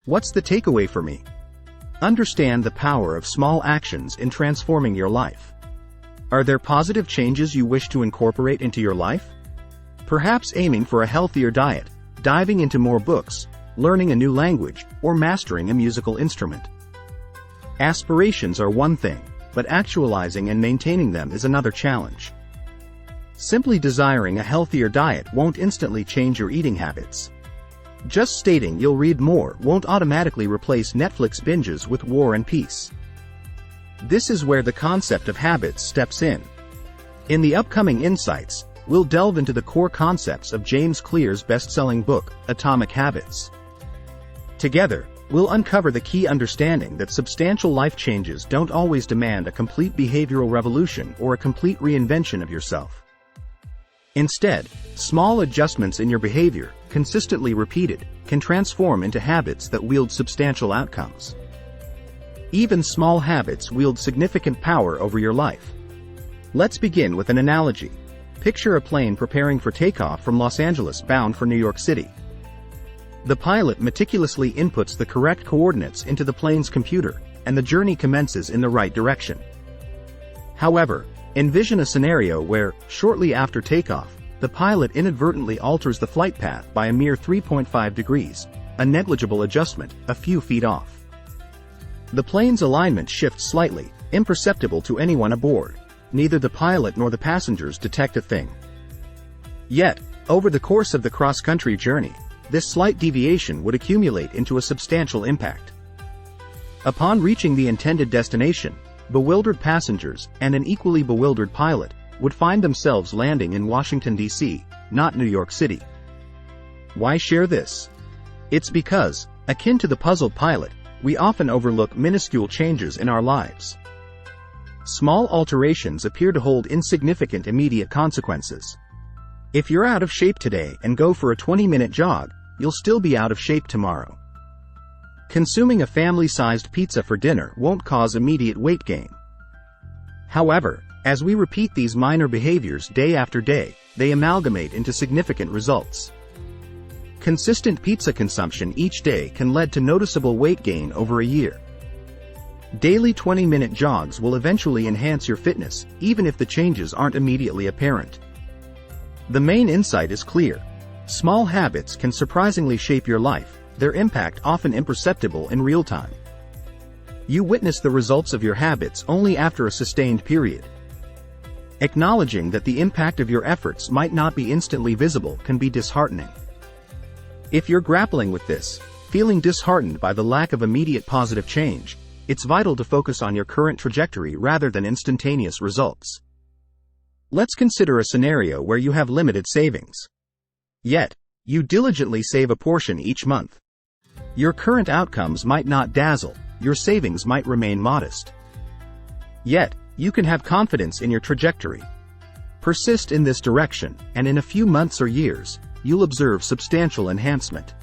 What's the takeaway for me? Understand the power of small actions in transforming your life. Are there positive changes you wish to incorporate into your life? Perhaps aiming for a healthier diet, diving into more books, learning a new language, or mastering a musical instrument. Aspirations are one thing, but actualizing and maintaining them is another challenge. Simply desiring a healthier diet won't instantly change your eating habits. Just stating you'll read more won't automatically replace Netflix binges with War and Peace. This is where the concept of habits steps in. In the upcoming Insights, we'll delve into the core concepts of James Clear's best-selling book, Atomic Habits. Together, we'll uncover the key understanding that substantial life changes don't always demand a complete behavioral revolution or a complete reinvention of yourself. Instead, small adjustments in your behavior, consistently repeated, can transform into habits that wield substantial outcomes. Even small habits wield significant power over your life. Let's begin with an analogy. Picture a plane preparing for takeoff from Los Angeles bound for New York City. The pilot meticulously inputs the correct coordinates into the plane's computer, and the journey commences in the right direction. However, envision a scenario where, shortly after takeoff, the pilot inadvertently alters the flight path by a mere 3.5 degrees, a negligible adjustment, a few feet off. The plane's alignment shifts slightly, imperceptible to anyone aboard. Neither the pilot nor the passengers detect a thing. Yet, over the course of the cross-country journey, this slight deviation would accumulate into a substantial impact. Upon reaching the intended destination, bewildered passengers and an equally bewildered pilot would find themselves landing in Washington, D.C., not New York City. Why share this? It's because, akin to the puzzled pilot, we often overlook minuscule changes in our lives. Small alterations appear to hold insignificant immediate consequences. If you're out of shape today and go for a 20-minute jog, you'll still be out of shape tomorrow. Consuming a family-sized pizza for dinner won't cause immediate weight gain. However, as we repeat these minor behaviors day after day, they amalgamate into significant results. Consistent pizza consumption each day can lead to noticeable weight gain over a year. Daily 20-minute jogs will eventually enhance your fitness, even if the changes aren't immediately apparent. The main insight is clear. Small habits can surprisingly shape your life, their impact often imperceptible in real time. You witness the results of your habits only after a sustained period. Acknowledging that the impact of your efforts might not be instantly visible can be disheartening. If you're grappling with this, feeling disheartened by the lack of immediate positive change, it's vital to focus on your current trajectory rather than instantaneous results. Let's consider a scenario where you have limited savings. Yet, you diligently save a portion each month. Your current outcomes might not dazzle, your savings might remain modest. Yet, you can have confidence in your trajectory. Persist in this direction, and in a few months or years, you'll observe substantial enhancement.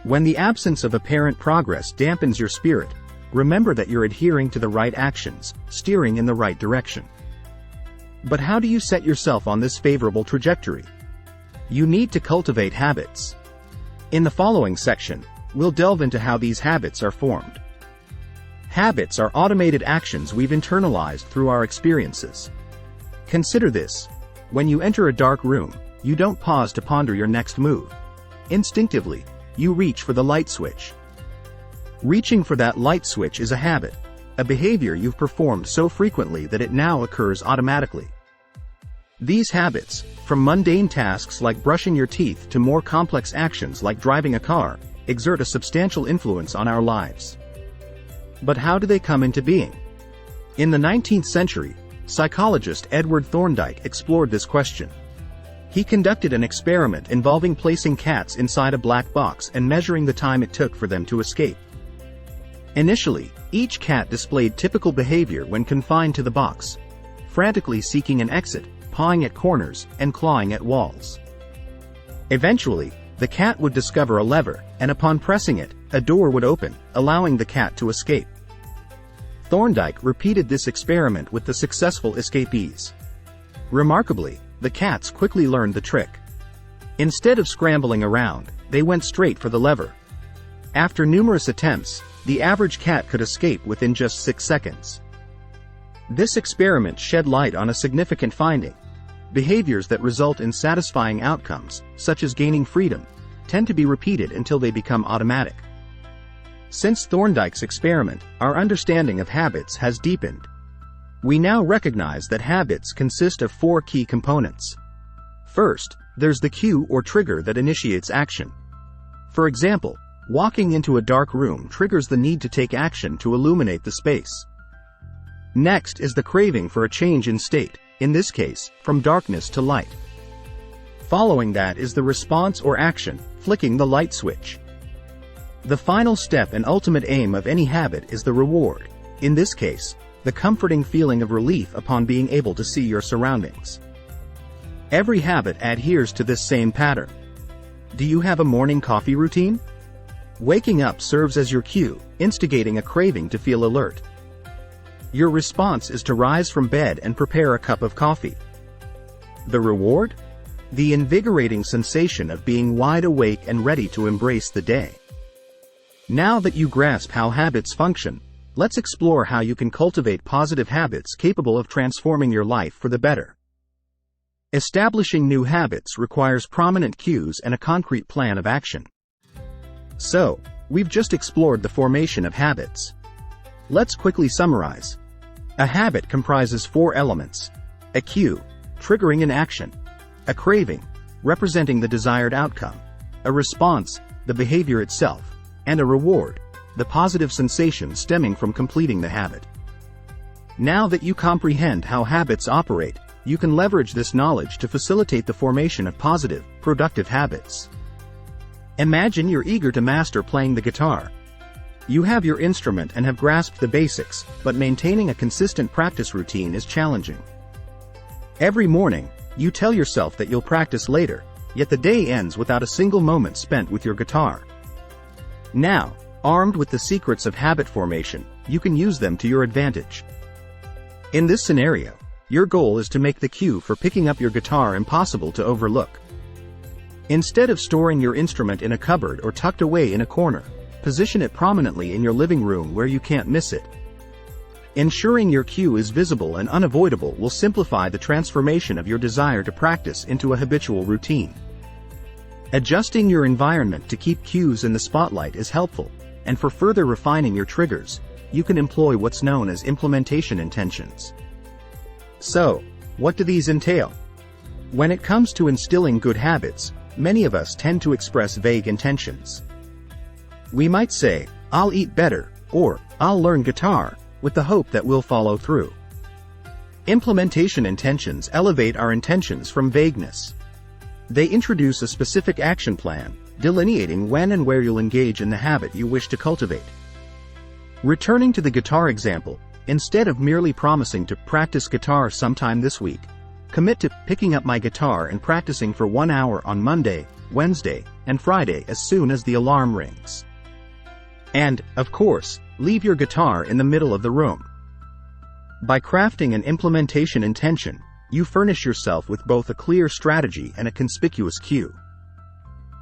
When the absence of apparent progress dampens your spirit, remember that you're adhering to the right actions, steering in the right direction. But how do you set yourself on this favorable trajectory? You need to cultivate habits. In the following section, we'll delve into how these habits are formed. Habits are automated actions we've internalized through our experiences. Consider this. When you enter a dark room, you don't pause to ponder your next move. Instinctively, you reach for the light switch. Reaching for that light switch is a habit, a behavior you've performed so frequently that it now occurs automatically. These habits, from mundane tasks like brushing your teeth to more complex actions like driving a car, exert a substantial influence on our lives. But how do they come into being? In the 19th century, psychologist Edward Thorndike explored this question. He conducted an experiment involving placing cats inside a black box and measuring the time it took for them to escape. Initially, each cat displayed typical behavior when confined to the box, frantically seeking an exit, pawing at corners, and clawing at walls. Eventually, the cat would discover a lever, and upon pressing it, a door would open, allowing the cat to escape. Thorndike repeated this experiment with the successful escapees. Remarkably, the cats quickly learned the trick. Instead of scrambling around, they went straight for the lever. After numerous attempts, the average cat could escape within just 6 seconds. This experiment shed light on a significant finding. Behaviors that result in satisfying outcomes, such as gaining freedom, tend to be repeated until they become automatic. Since Thorndike's experiment, our understanding of habits has deepened. We now recognize that habits consist of 4 key components. First, there's the cue or trigger that initiates action. For example, walking into a dark room triggers the need to take action to illuminate the space. Next is the craving for a change in state, in this case, from darkness to light. Following that is the response or action, flicking the light switch. The final step and ultimate aim of any habit is the reward, in this case, the comforting feeling of relief upon being able to see your surroundings. Every habit adheres to this same pattern. Do you have a morning coffee routine? Waking up serves as your cue, instigating a craving to feel alert. Your response is to rise from bed and prepare a cup of coffee. The reward? The invigorating sensation of being wide awake and ready to embrace the day. Now that you grasp how habits function, let's explore how you can cultivate positive habits capable of transforming your life for the better. Establishing new habits requires prominent cues and a concrete plan of action. So, we've just explored the formation of habits. Let's quickly summarize. A habit comprises 4 elements: a cue, triggering an action; a craving, representing the desired outcome; a response, the behavior itself; and a reward, the positive sensation stemming from completing the habit. Now that you comprehend how habits operate, you can leverage this knowledge to facilitate the formation of positive, productive habits. Imagine you're eager to master playing the guitar. You have your instrument and have grasped the basics, but maintaining a consistent practice routine is challenging. Every morning, you tell yourself that you'll practice later, yet the day ends without a single moment spent with your guitar. Now, armed with the secrets of habit formation, you can use them to your advantage. In this scenario, your goal is to make the cue for picking up your guitar impossible to overlook. Instead of storing your instrument in a cupboard or tucked away in a corner, position it prominently in your living room where you can't miss it. Ensuring your cue is visible and unavoidable will simplify the transformation of your desire to practice into a habitual routine. Adjusting your environment to keep cues in the spotlight is helpful, and for further refining your triggers, you can employ what's known as implementation intentions. So, what do these entail? When it comes to instilling good habits, many of us tend to express vague intentions. We might say, "I'll eat better," or "I'll learn guitar," with the hope that we'll follow through. Implementation intentions elevate our intentions from vagueness. They introduce a specific action plan, delineating when and where you'll engage in the habit you wish to cultivate. Returning to the guitar example, instead of merely promising to practice guitar sometime this week, commit to picking up my guitar and practicing for 1 hour on Monday, Wednesday, and Friday as soon as the alarm rings. And, of course, leave your guitar in the middle of the room. By crafting an implementation intention, you furnish yourself with both a clear strategy and a conspicuous cue.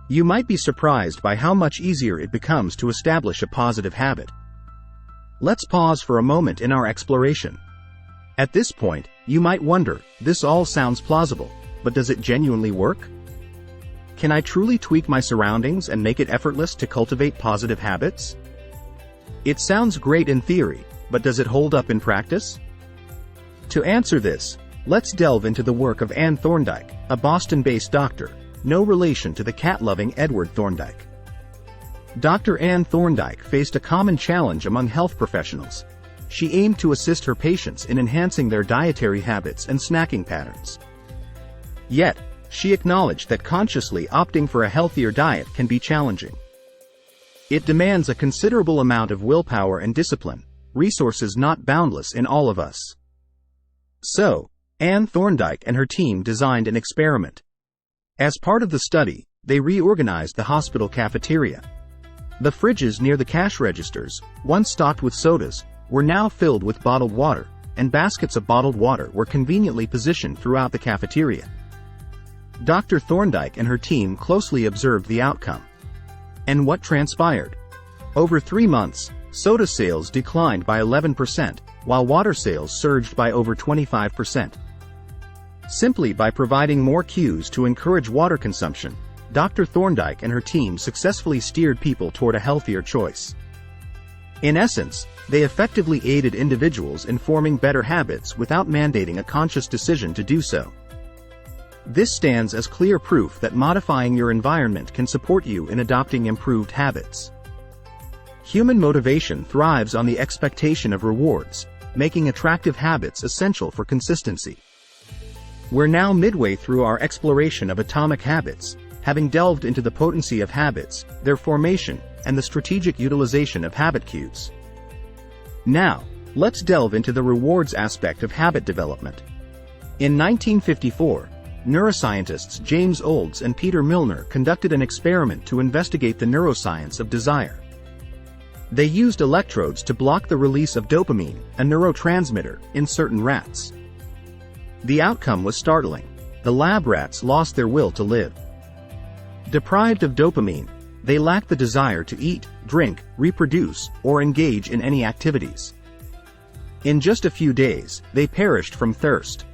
You might be surprised by how much easier it becomes to establish a positive habit. Let's pause for a moment in our exploration. At this point, you might wonder, this all sounds plausible, but does it genuinely work? Can I truly tweak my surroundings and make it effortless to cultivate positive habits? It sounds great in theory, but does it hold up in practice? To answer this, let's delve into the work of Anne Thorndike, a Boston-based doctor, no relation to the cat-loving Edward Thorndike. Dr. Anne Thorndike faced a common challenge among health professionals. She aimed to assist her patients in enhancing their dietary habits and snacking patterns. Yet, she acknowledged that consciously opting for a healthier diet can be challenging. It demands a considerable amount of willpower and discipline, resources not boundless in all of us. So, Anne Thorndike and her team designed an experiment. As part of the study, they reorganized the hospital cafeteria. The fridges near the cash registers, once stocked with sodas, were now filled with bottled water, and baskets of bottled water were conveniently positioned throughout the cafeteria. Dr. Thorndike and her team closely observed the outcome. And what transpired? Over 3 months, soda sales declined by 11%, while water sales surged by over 25%. Simply by providing more cues to encourage water consumption, Dr. Thorndike and her team successfully steered people toward a healthier choice. In essence, they effectively aided individuals in forming better habits without mandating a conscious decision to do so. This stands as clear proof that modifying your environment can support you in adopting improved habits. Human motivation thrives on the expectation of rewards, making attractive habits essential for consistency. We're now midway through our exploration of atomic habits, having delved into the potency of habits, their formation, and the strategic utilization of habit cues. Now, let's delve into the rewards aspect of habit development. In 1954, neuroscientists James Olds and Peter Milner conducted an experiment to investigate the neuroscience of desire. They used electrodes to block the release of dopamine, a neurotransmitter, in certain rats. The outcome was startling. The lab rats lost their will to live. Deprived of dopamine, they lacked the desire to eat, drink, reproduce, or engage in any activities. In just a few days, they perished from thirst.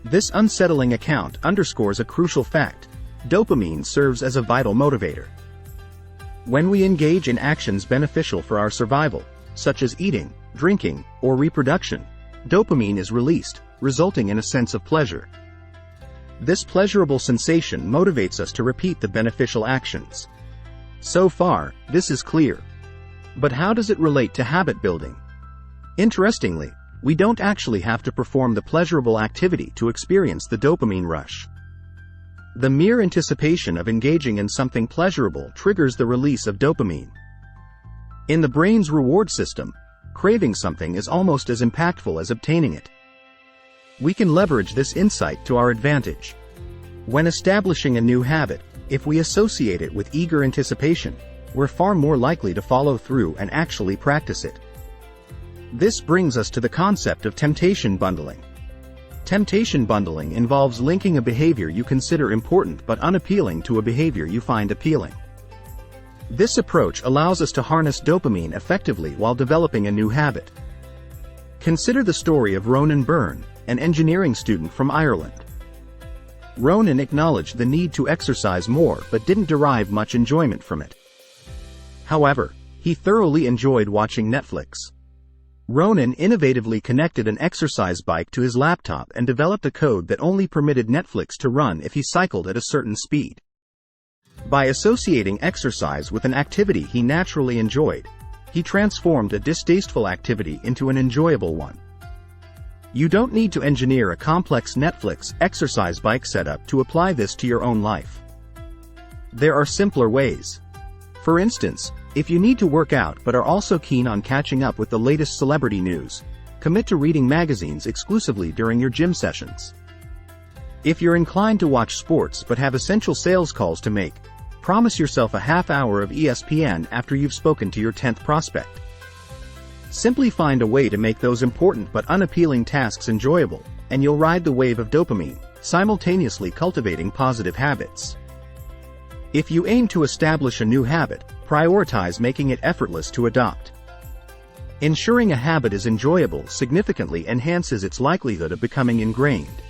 This unsettling account underscores a crucial fact: dopamine serves as a vital motivator. When we engage in actions beneficial for our survival, such as eating, drinking, or reproduction, dopamine is released, resulting in a sense of pleasure. This pleasurable sensation motivates us to repeat the beneficial actions. So far, this is clear. But how does it relate to habit building? Interestingly, we don't actually have to perform the pleasurable activity to experience the dopamine rush. The mere anticipation of engaging in something pleasurable triggers the release of dopamine. In the brain's reward system, craving something is almost as impactful as obtaining it. We can leverage this insight to our advantage. When establishing a new habit, if we associate it with eager anticipation, we're far more likely to follow through and actually practice it. This brings us to the concept of temptation bundling. Temptation bundling involves linking a behavior you consider important but unappealing to a behavior you find appealing. This approach allows us to harness dopamine effectively while developing a new habit. Consider the story of Ronan Byrne, an engineering student from Ireland. Ronan acknowledged the need to exercise more but didn't derive much enjoyment from it. However, he thoroughly enjoyed watching Netflix. Ronan innovatively connected an exercise bike to his laptop and developed a code that only permitted Netflix to run if he cycled at a certain speed. By associating exercise with an activity he naturally enjoyed, he transformed a distasteful activity into an enjoyable one. You don't need to engineer a complex Netflix exercise bike setup to apply this to your own life. There are simpler ways. For instance, if you need to work out but are also keen on catching up with the latest celebrity news, commit to reading magazines exclusively during your gym sessions. If you're inclined to watch sports but have essential sales calls to make, promise yourself a half hour of ESPN after you've spoken to your 10th prospect. Simply find a way to make those important but unappealing tasks enjoyable, and you'll ride the wave of dopamine, simultaneously cultivating positive habits. If you aim to establish a new habit, prioritize making it effortless to adopt. Ensuring a habit is enjoyable significantly enhances its likelihood of becoming ingrained.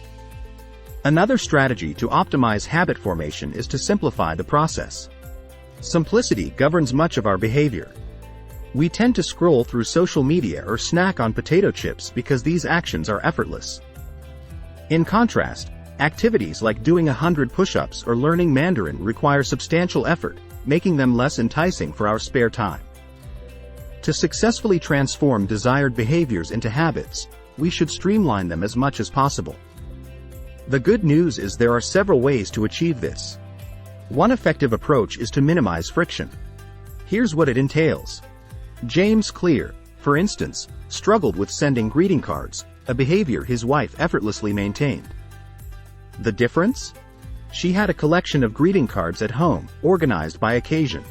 Another strategy to optimize habit formation is to simplify the process. Simplicity governs much of our behavior. We tend to scroll through social media or snack on potato chips because these actions are effortless. In contrast, activities like doing 100 push-ups or learning Mandarin require substantial effort, making them less enticing for our spare time. To successfully transform desired behaviors into habits, we should streamline them as much as possible. The good news is there are several ways to achieve this. One effective approach is to minimize friction. Here's what it entails. James Clear, for instance, struggled with sending greeting cards, a behavior his wife effortlessly maintained. The difference? She had a collection of greeting cards at home, organized by occasion.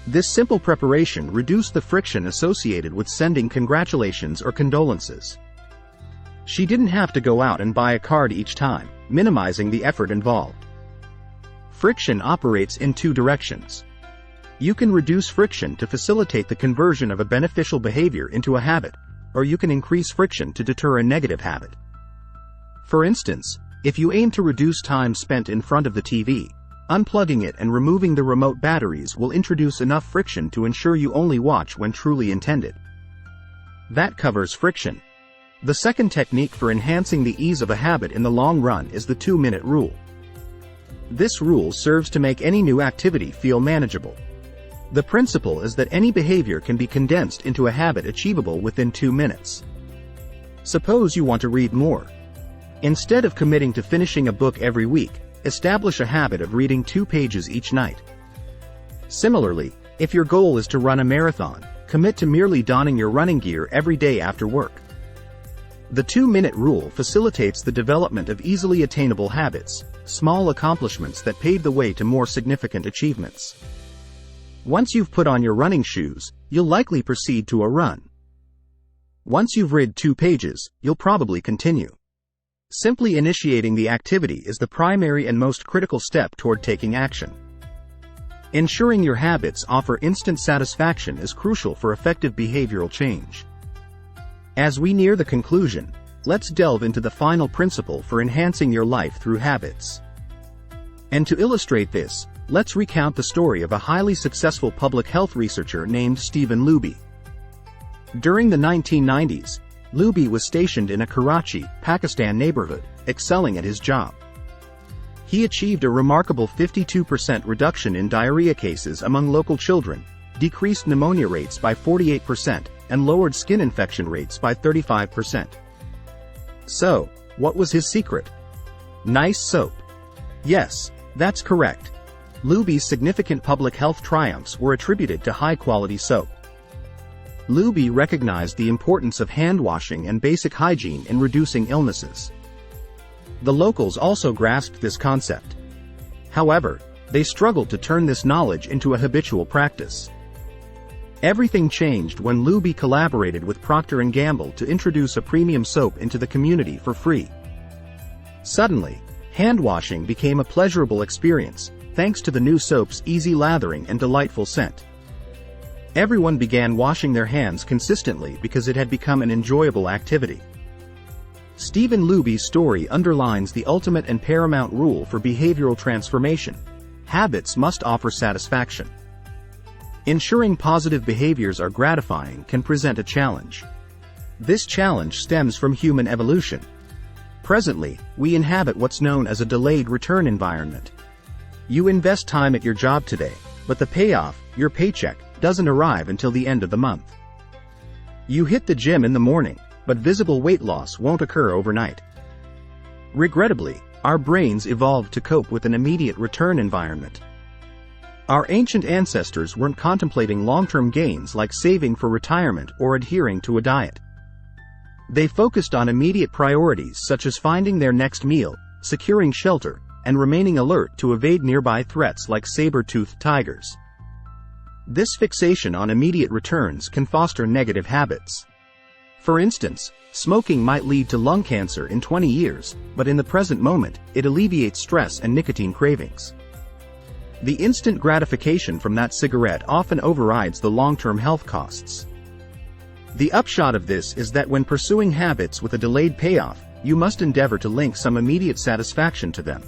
This simple preparation reduced the friction associated with sending congratulations or condolences. She didn't have to go out and buy a card each time, minimizing the effort involved. Friction operates in two directions. You can reduce friction to facilitate the conversion of a beneficial behavior into a habit, or you can increase friction to deter a negative habit. For instance, if you aim to reduce time spent in front of the TV, unplugging it and removing the remote batteries will introduce enough friction to ensure you only watch when truly intended. That covers friction. The second technique for enhancing the ease of a habit in the long run is the 2-minute rule. This rule serves to make any new activity feel manageable. The principle is that any behavior can be condensed into a habit achievable within 2 minutes. Suppose you want to read more. Instead of committing to finishing a book every week, establish a habit of reading 2 pages each night. Similarly, if your goal is to run a marathon, commit to merely donning your running gear every day after work. The 2-minute rule facilitates the development of easily attainable habits, small accomplishments that pave the way to more significant achievements. Once you've put on your running shoes, you'll likely proceed to a run. Once you've read 2 pages, you'll probably continue. Simply initiating the activity is the primary and most critical step toward taking action. Ensuring your habits offer instant satisfaction is crucial for effective behavioral change. As we near the conclusion, let's delve into the final principle for enhancing your life through habits. And to illustrate this, let's recount the story of a highly successful public health researcher named Stephen Luby. During the 1990s, Luby was stationed in a Karachi, Pakistan neighborhood, excelling at his job. He achieved a remarkable 52% reduction in diarrhea cases among local children, decreased pneumonia rates by 48%, and lowered skin infection rates by 35%. So, what was his secret? Nice soap. Yes, that's correct. Luby's significant public health triumphs were attributed to high-quality soap. Luby recognized the importance of hand washing and basic hygiene in reducing illnesses. The locals also grasped this concept. However, they struggled to turn this knowledge into a habitual practice. Everything changed when Luby collaborated with Procter & Gamble to introduce a premium soap into the community for free. Suddenly, hand washing became a pleasurable experience, thanks to the new soap's easy lathering and delightful scent. Everyone began washing their hands consistently because it had become an enjoyable activity. Stephen Luby's story underlines the ultimate and paramount rule for behavioral transformation: habits must offer satisfaction. Ensuring positive behaviors are gratifying can present a challenge. This challenge stems from human evolution. Presently, we inhabit what's known as a delayed return environment. You invest time at your job today, but the payoff, your paycheck, doesn't arrive until the end of the month. You hit the gym in the morning, but visible weight loss won't occur overnight. Regrettably, our brains evolved to cope with an immediate return environment. Our ancient ancestors weren't contemplating long-term gains like saving for retirement or adhering to a diet. They focused on immediate priorities such as finding their next meal, securing shelter, and remaining alert to evade nearby threats like saber-toothed tigers. This fixation on immediate returns can foster negative habits. For instance, smoking might lead to lung cancer in 20 years, but in the present moment, it alleviates stress and nicotine cravings. The instant gratification from that cigarette often overrides the long-term health costs. The upshot of this is that when pursuing habits with a delayed payoff, you must endeavor to link some immediate satisfaction to them.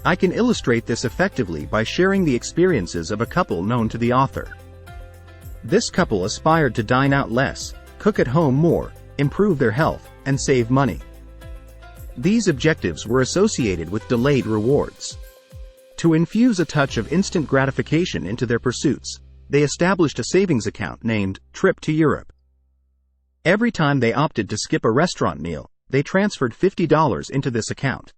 I can illustrate this effectively by sharing the experiences of a couple known to the author. This couple aspired to dine out less, cook at home more, improve their health, and save money. These objectives were associated with delayed rewards. To infuse a touch of instant gratification into their pursuits, they established a savings account named Trip to Europe. Every time they opted to skip a restaurant meal, they transferred $50 into this account.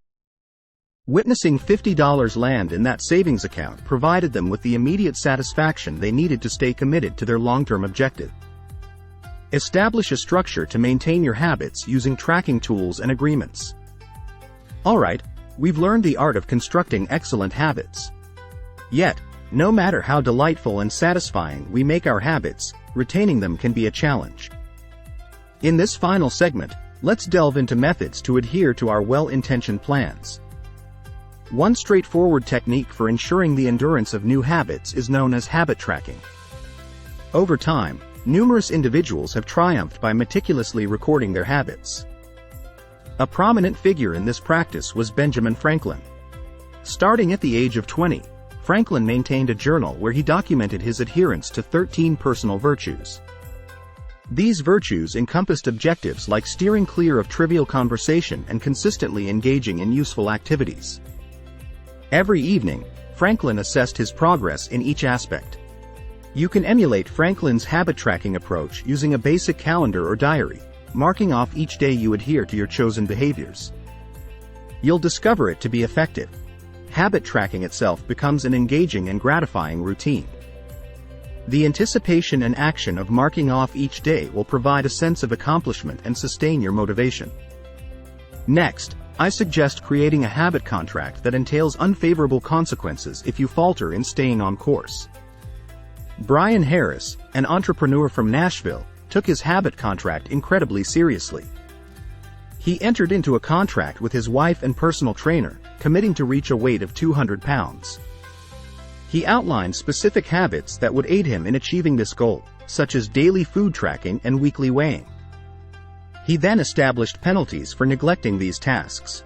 Witnessing $50 land in that savings account provided them with the immediate satisfaction they needed to stay committed to their long-term objective. Establish a structure to maintain your habits using tracking tools and agreements. Alright, we've learned the art of constructing excellent habits. Yet, no matter how delightful and satisfying we make our habits, retaining them can be a challenge. In this final segment, let's delve into methods to adhere to our well-intentioned plans. One straightforward technique for ensuring the endurance of new habits is known as habit tracking. Over time, numerous individuals have triumphed by meticulously recording their habits. A prominent figure in this practice was Benjamin Franklin. Starting at the age of 20, Franklin maintained a journal where he documented his adherence to 13 personal virtues. These virtues encompassed objectives like steering clear of trivial conversation and consistently engaging in useful activities. Every evening, Franklin assessed his progress in each aspect. You can emulate Franklin's habit tracking approach using a basic calendar or diary, marking off each day you adhere to your chosen behaviors. You'll discover it to be effective. Habit tracking itself becomes an engaging and gratifying routine. The anticipation and action of marking off each day will provide a sense of accomplishment and sustain your motivation. Next, I suggest creating a habit contract that entails unfavorable consequences if you falter in staying on course. Brian Harris, an entrepreneur from Nashville, took his habit contract incredibly seriously. He entered into a contract with his wife and personal trainer, committing to reach a weight of 200 pounds. He outlined specific habits that would aid him in achieving this goal, such as daily food tracking and weekly weighing. He then established penalties for neglecting these tasks.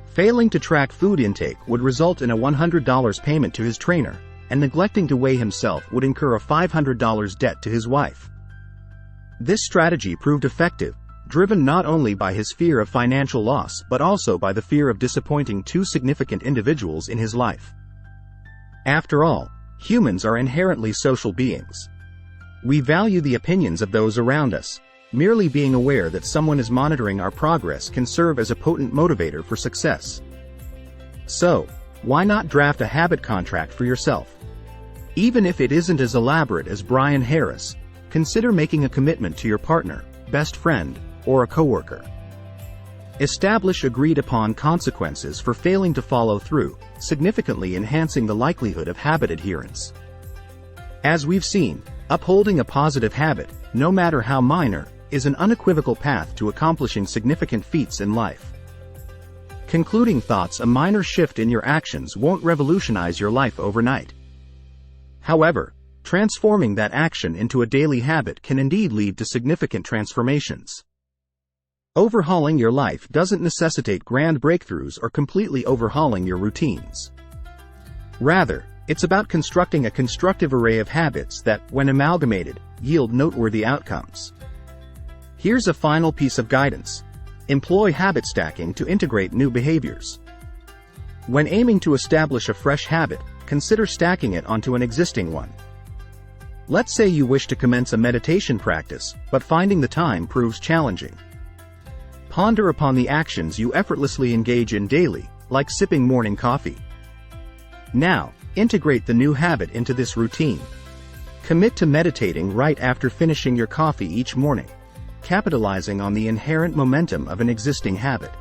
Failing to track food intake would result in a $100 payment to his trainer, and neglecting to weigh himself would incur a $500 debt to his wife. This strategy proved effective, driven not only by his fear of financial loss but also by the fear of disappointing two significant individuals in his life. After all, humans are inherently social beings. We value the opinions of those around us. Merely being aware that someone is monitoring our progress can serve as a potent motivator for success. So, why not draft a habit contract for yourself? Even if it isn't as elaborate as Brian Harris, consider making a commitment to your partner, best friend, or a coworker. Establish agreed-upon consequences for failing to follow through, significantly enhancing the likelihood of habit adherence. As we've seen, upholding a positive habit, no matter how minor, is an unequivocal path to accomplishing significant feats in life. Concluding thoughts: a minor shift in your actions won't revolutionize your life overnight. However, transforming that action into a daily habit can indeed lead to significant transformations. Overhauling your life doesn't necessitate grand breakthroughs or completely overhauling your routines. Rather, it's about constructing a constructive array of habits that, when amalgamated, yield noteworthy outcomes. Here's a final piece of guidance. Employ habit stacking to integrate new behaviors. When aiming to establish a fresh habit, consider stacking it onto an existing one. Let's say you wish to commence a meditation practice, but finding the time proves challenging. Ponder upon the actions you effortlessly engage in daily, like sipping morning coffee. Now, integrate the new habit into this routine. Commit to meditating right after finishing your coffee each morning, capitalizing on the inherent momentum of an existing habit.